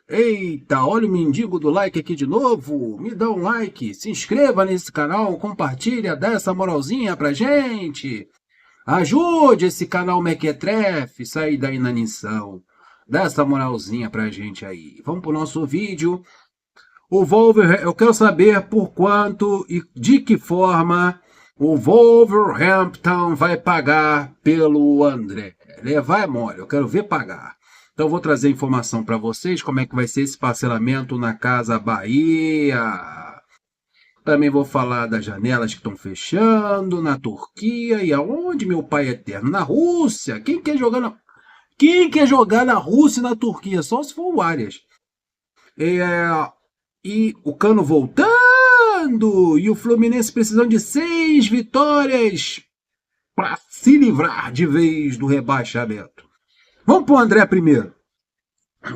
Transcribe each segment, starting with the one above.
Eita, olha o mendigo do like aqui de novo. Me dá um like, se inscreva nesse canal, compartilha, dá essa moralzinha pra gente. Ajude esse canal Mequetrefe sair da inanição. Dá essa moralzinha pra gente aí. Vamos pro nosso vídeo. Eu quero saber por quanto e de que forma o Wolverhampton vai pagar pelo André. Levar é mole, eu quero ver pagar. Então eu vou trazer informação para vocês como é que vai ser esse parcelamento na Casa Bahia. Também vou falar das janelas que estão fechando na Turquia e aonde, meu pai eterno? Na Rússia. Quem quer jogar na Rússia e na Turquia? Só se for o Arias. E o Cano voltando! E o Fluminense precisando de 6 vitórias para se livrar de vez do rebaixamento. Vamos para o André primeiro.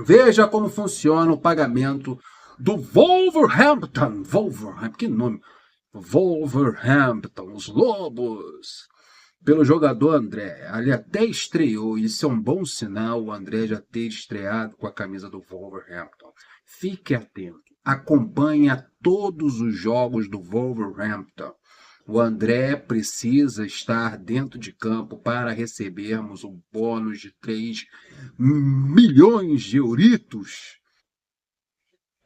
Veja como funciona o pagamento do Wolverhampton. Wolverhampton, que nome? Wolverhampton, os Lobos. Pelo jogador André. Ele até estreou, isso é um bom sinal, o André já ter estreado com a camisa do Wolverhampton. Fique atento, acompanhe todos os jogos do Wolverhampton. O André precisa estar dentro de campo para recebermos um bônus de 3 milhões de euritos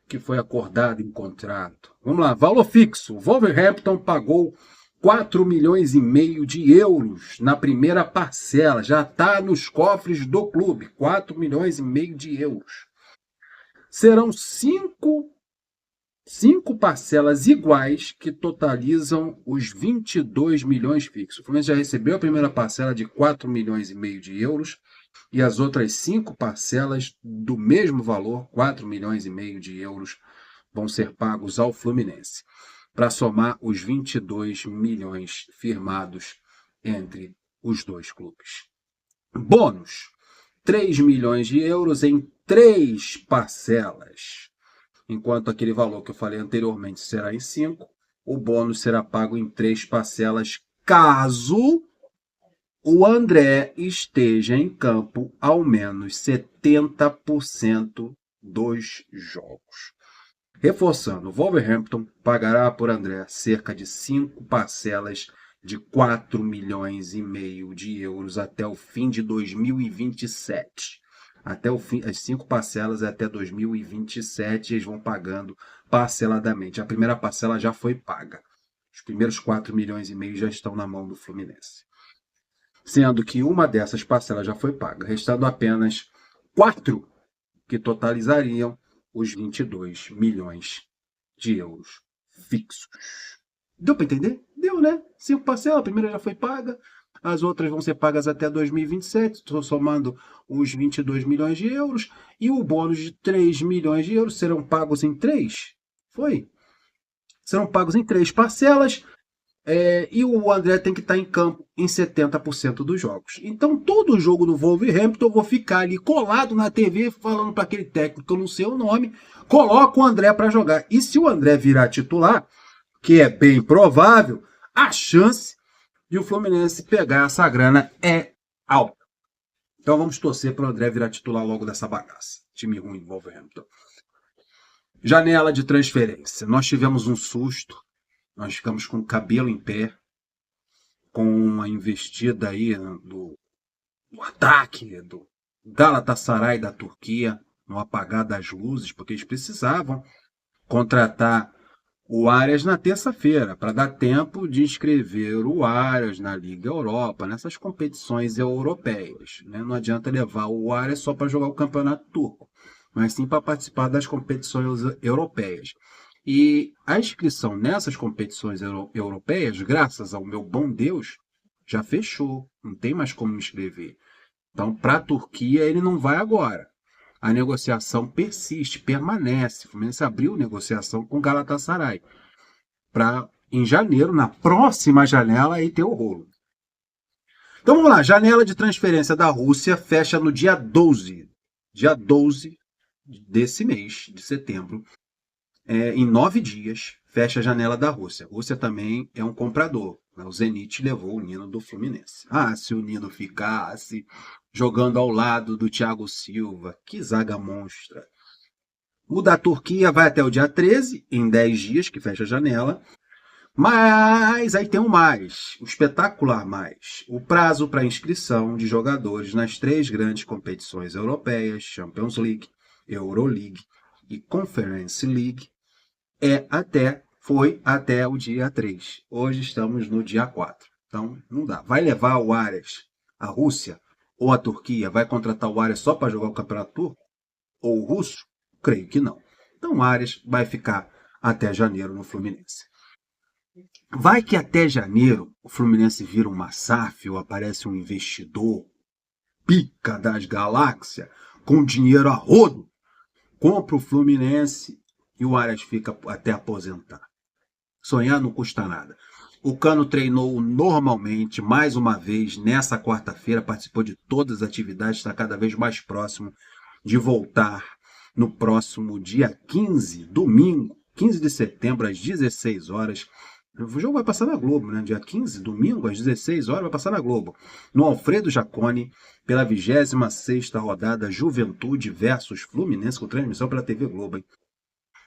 que foi acordado em contrato. Vamos lá, valor fixo. O Wolverhampton pagou 4 milhões e meio de euros na primeira parcela. Já está nos cofres do clube. 4 milhões e meio de euros. Serão cinco parcelas iguais que totalizam os 22 milhões fixos. O Fluminense já recebeu a primeira parcela de 4 milhões e meio de euros e as outras 5 parcelas do mesmo valor, 4 milhões e meio de euros, vão ser pagos ao Fluminense, para somar os 22 milhões firmados entre os dois clubes. Bônus, 3 milhões de euros em 3 parcelas. Enquanto aquele valor que eu falei anteriormente será em 5, o bônus será pago em 3 parcelas, caso o André esteja em campo ao menos 70% dos jogos. Reforçando, o Wolverhampton pagará por André cerca de 5 parcelas de 4 milhões e meio de euros até o fim de 2027. Até o fim, as 5 parcelas é até 2027, eles vão pagando parceladamente. A primeira parcela já foi paga. Os primeiros 4 milhões e meio já estão na mão do Fluminense. Sendo que uma dessas parcelas já foi paga, restando apenas 4 que totalizariam os 22 milhões de euros fixos. Deu para entender? Deu, né? 5 parcelas, a primeira já foi paga, as outras vão ser pagas até 2027, estou somando os 22 milhões de euros, e o bônus de 3 milhões de euros serão pagos em 3. Foi? Serão pagos em 3 parcelas, e o André tem que estar em campo em 70% dos jogos. Então, todo jogo do Wolverhampton, eu vou ficar ali colado na TV falando para aquele técnico, que eu não sei o nome, coloca o André para jogar. E se o André virar titular, que é bem provável, a chance de o Fluminense pegar essa grana é alta. Então vamos torcer para o André virar titular logo dessa bagaça. Time ruim, Wolverhampton. Janela de transferência. Nós tivemos um susto. Nós ficamos com o cabelo em pé, com a investida aí do ataque do Galatasaray da Turquia, no apagar das luzes, porque eles precisavam contratar o Arias na terça-feira, para dar tempo de inscrever o Arias na Liga Europa, nessas competições europeias. Né? Não adianta levar o Arias só para jogar o Campeonato Turco, mas sim para participar das competições europeias. E a inscrição nessas competições europeias, graças ao meu bom Deus, já fechou. Não tem mais como me inscrever. Então, para a Turquia, ele não vai agora. A negociação persiste, permanece. O Fluminense abriu negociação com o Galatasaray para, em janeiro, na próxima janela, aí ter o rolo. Então, vamos lá. Janela de transferência da Rússia fecha no dia 12. Dia 12 desse mês, de setembro. Em 9 dias, fecha a janela da Rússia. A Rússia também é um comprador. O Zenit levou o Nino do Fluminense. Ah, se o Nino ficasse jogando ao lado do Thiago Silva, que zaga monstra. O da Turquia vai até o dia 13, em 10 dias, que fecha a janela. Mas aí tem um mais, o espetacular mais. O prazo para inscrição de jogadores nas 3 grandes competições europeias, Champions League, Euroleague e Conference League, foi até o dia 3. Hoje estamos no dia 4. Então não dá. Vai levar o Ares, a Rússia ou a Turquia, vai contratar o Ares só para jogar o Campeonato Turco? Ou o Russo? Creio que não. Então o Ares vai ficar até janeiro no Fluminense. Vai que até janeiro o Fluminense vira uma SAF ou aparece um investidor pica das galáxias com dinheiro a rodo, compra o Fluminense e o Arias fica até aposentar. Sonhar não custa nada. O Cano treinou normalmente, mais uma vez, nessa quarta-feira, participou de todas as atividades, está cada vez mais próximo de voltar no próximo dia 15, domingo, 15 de setembro, às 16 horas. O jogo vai passar na Globo, né? Dia 15, domingo, às 16 horas, vai passar na Globo. No Alfredo Jaconi, pela 26ª rodada, Juventude versus Fluminense, com transmissão pela TV Globo, hein?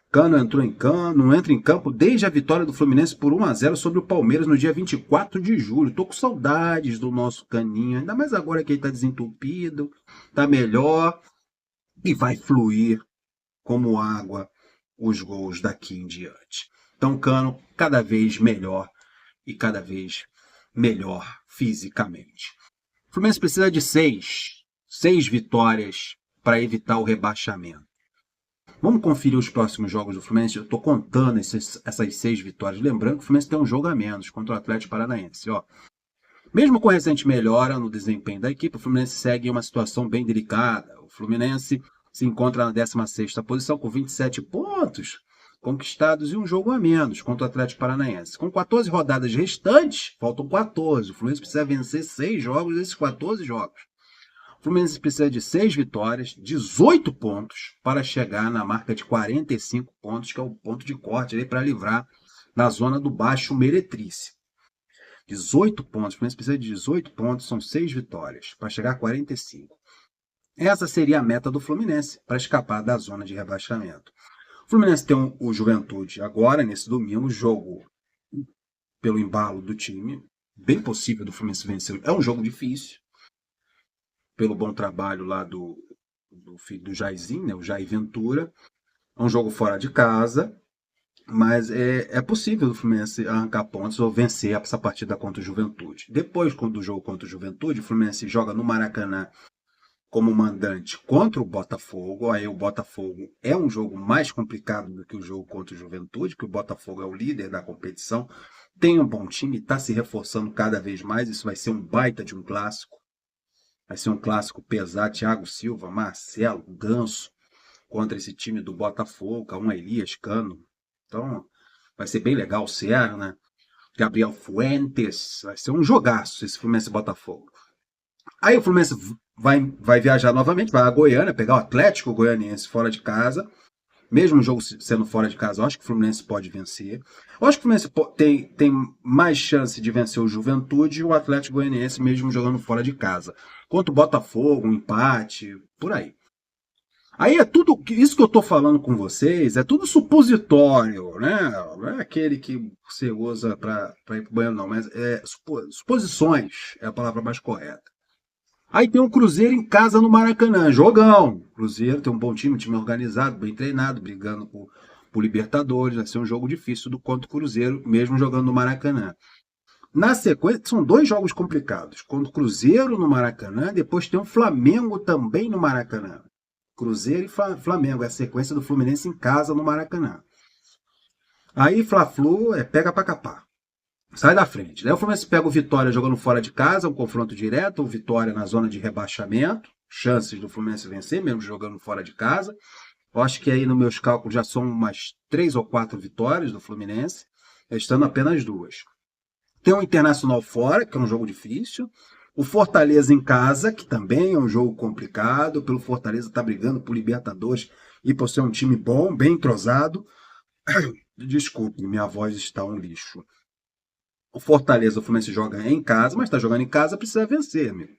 Cano entra em campo desde a vitória do Fluminense por 1-0 sobre o Palmeiras no dia 24 de julho. Tô com saudades do nosso Caninho, ainda mais agora que ele tá desentupido, tá melhor e vai fluir como água os gols daqui em diante. Então, Cano cada vez melhor e cada vez melhor fisicamente. O Fluminense precisa de 6 vitórias para evitar o rebaixamento. Vamos conferir os próximos jogos do Fluminense. Eu estou contando essas 6 vitórias. Lembrando que o Fluminense tem um jogo a menos contra o Atlético Paranaense. Ó. Mesmo com recente melhora no desempenho da equipe, o Fluminense segue em uma situação bem delicada. O Fluminense se encontra na 16ª posição com 27 pontos conquistados e um jogo a menos contra o Atlético Paranaense. Com 14 rodadas restantes, faltam 14. O Fluminense precisa vencer 6 jogos desses 14 jogos. O Fluminense precisa de 6 vitórias, 18 pontos, para chegar na marca de 45 pontos, que é o ponto de corte para livrar da zona do baixo meretrice. 18 pontos, o Fluminense precisa de 18 pontos, são 6 vitórias, para chegar a 45. Essa seria a meta do Fluminense, para escapar da zona de rebaixamento. O Fluminense tem o Juventude agora, nesse domingo, jogo pelo embalo do time, bem possível do Fluminense vencer. É um jogo difícil, pelo bom trabalho lá do filho do Jairzinho, né, o Jair Ventura. É um jogo fora de casa, mas é possível o Fluminense arrancar pontos ou vencer essa partida contra o Juventude. Depois do jogo contra o Juventude, o Fluminense joga no Maracanã como mandante contra o Botafogo. Aí o Botafogo é um jogo mais complicado do que o jogo contra o Juventude, porque o Botafogo é o líder da competição, tem um bom time, está se reforçando cada vez mais. Isso vai ser um baita de um clássico. Vai ser um clássico pesado, Thiago Silva, Marcelo, Ganso, contra esse time do Botafogo, um Elias, Cano. Então, vai ser bem legal o Serra, né? Gabriel Fuentes, vai ser um jogaço esse Fluminense Botafogo. Aí o Fluminense vai viajar novamente, vai a Goiânia, pegar o Atlético Goianiense fora de casa. Mesmo o jogo sendo fora de casa, eu acho que o Fluminense pode vencer. Eu acho que o Fluminense tem mais chance de vencer o Juventude e o Atlético Goianiense, mesmo jogando fora de casa. Contra o Botafogo, um empate, por aí. Aí é tudo, isso que eu estou falando com vocês, é tudo supositório, né? Não é aquele que você usa para ir para o banheiro, não, mas suposições é a palavra mais correta. Aí tem o Cruzeiro em casa no Maracanã, jogão. Cruzeiro tem um bom time organizado, bem treinado, brigando por Libertadores. Vai ser um jogo difícil contra o Cruzeiro, mesmo jogando no Maracanã. Na sequência, são 2 jogos complicados. Contra o Cruzeiro no Maracanã, depois tem o Flamengo também no Maracanã. Cruzeiro e Flamengo, é a sequência do Fluminense em casa no Maracanã. Aí Fla-Flu pega pra capar. Sai da frente. Daí o Fluminense pega o Vitória jogando fora de casa, um confronto direto, o Vitória na zona de rebaixamento, chances do Fluminense vencer, mesmo jogando fora de casa. Eu acho que aí nos meus cálculos já são umas 3 ou 4 vitórias do Fluminense, estando apenas 2. Tem o Internacional fora, que é um jogo difícil. O Fortaleza em casa, que também é um jogo complicado, pelo Fortaleza tá brigando por Libertadores e por ser um time bom, bem entrosado. Desculpe, minha voz está um lixo. O Fortaleza, o Fluminense joga em casa, mas está jogando em casa, precisa vencer, amigo.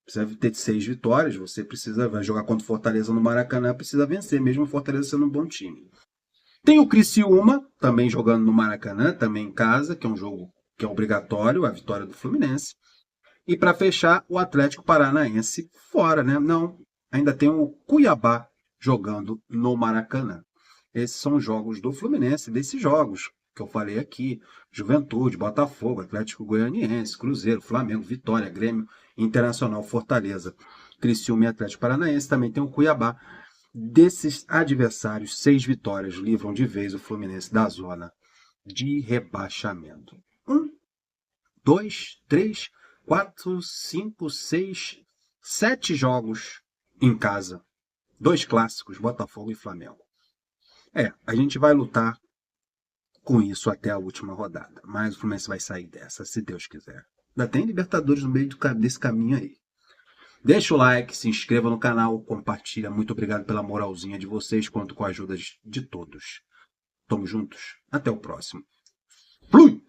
Precisa ter 6 vitórias, você vai jogar contra o Fortaleza no Maracanã, precisa vencer, mesmo o Fortaleza sendo um bom time. Tem o Criciúma, também jogando no Maracanã, também em casa, que é um jogo que é obrigatório, a vitória do Fluminense. E para fechar, o Atlético Paranaense fora, né? Não, ainda tem o Cuiabá jogando no Maracanã. Esses são os jogos do Fluminense, desses jogos que eu falei aqui: Juventude, Botafogo, Atlético Goianiense, Cruzeiro, Flamengo, Vitória, Grêmio, Internacional, Fortaleza, Criciúma e Atlético Paranaense. Também tem o Cuiabá. Desses adversários, 6 vitórias livram de vez o Fluminense da zona de rebaixamento. 1, 2, 3, 4, 5, 6, 7 jogos em casa. 2 clássicos, Botafogo e Flamengo. A gente vai lutar com isso até a última rodada. Mas o Fluminense vai sair dessa, se Deus quiser. Ainda tem Libertadores no meio desse caminho aí. Deixa o like, se inscreva no canal, compartilha. Muito obrigado pela moralzinha de vocês, quanto com a ajuda de todos. Tamo juntos. Até o próximo. Flui!